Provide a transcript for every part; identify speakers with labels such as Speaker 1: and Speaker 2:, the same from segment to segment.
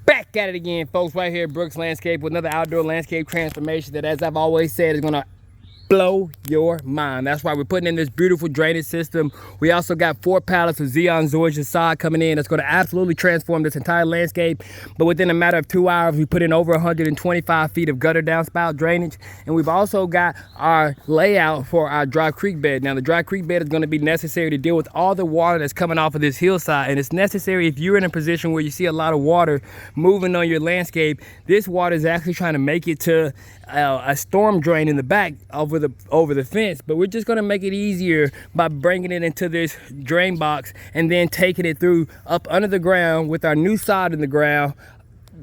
Speaker 1: Back at it again, folks, right here at Brooks Landscape with another outdoor landscape transformation that, as I've always said, is gonna blow your mind. That's why we're putting in this beautiful drainage system. We also got 4 pallets of Lush Sod coming in. That's going to absolutely transform this entire landscape. But within a matter of 2 hours, we put in over 125 feet of gutter downspout drainage. And we've also got our layout for our dry creek bed. Now, the dry creek bed is going to be necessary to deal with all the water that's coming off of this hillside. And it's necessary if you're in a position where you see a lot of water moving on your landscape. This water is actually trying to make it to a storm drain in the back over the fence, but we're just going to make it easier by bringing it into this drain box and then taking it through up under the ground with our new sod in the ground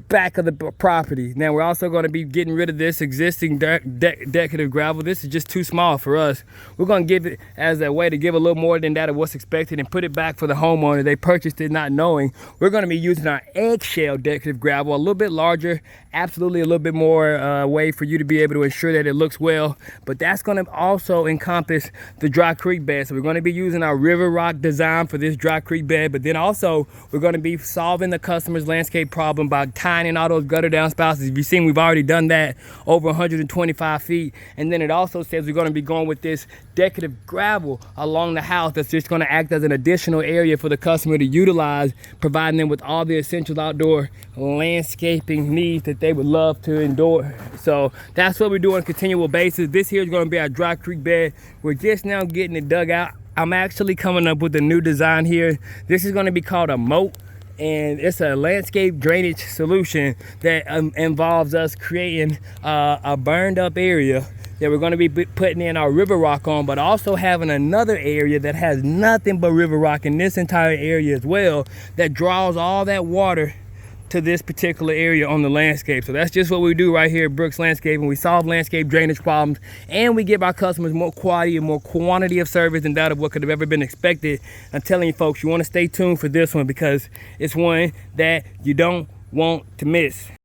Speaker 1: back of the property. Now we're also going to be getting rid of this existing decorative gravel. This is just too small for us. We're going to give it as a way to give a little more than that of what's expected and put it back for the homeowner. They purchased it not knowing. We're going to be using our eggshell decorative gravel, a little bit larger, absolutely a little bit more way for you to be able to ensure that it looks well. But that's going to also encompass the dry creek bed. So we're going to be using our river rock design for this dry creek bed, but then also we're going to be solving the customer's landscape problem by tying in all those gutter downspouts. If you've seen, we've already done that over 125 feet. And then it also says we're going to be going with this decorative gravel along the house that's just going to act as an additional area for the customer to utilize, providing them with all the essential outdoor landscaping needs that they would love to endure. So that's what we do on a continual basis. This here is going to be our dry creek bed. We're just now getting it dug out. I'm actually coming up with a new design here. This is going to be called a moat, and it's a landscape drainage solution that involves us creating a burned up area that we're going to be putting in our river rock on, but also having another area that has nothing but river rock in this entire area as well, that draws all that water to this particular area on the landscape. So that's just what we do right here at Brooks Landscape, and we solve landscape drainage problems, and we give our customers more quality and more quantity of service than that of what could have ever been expected. I'm telling you folks, you want to stay tuned for this one because it's one that you don't want to miss.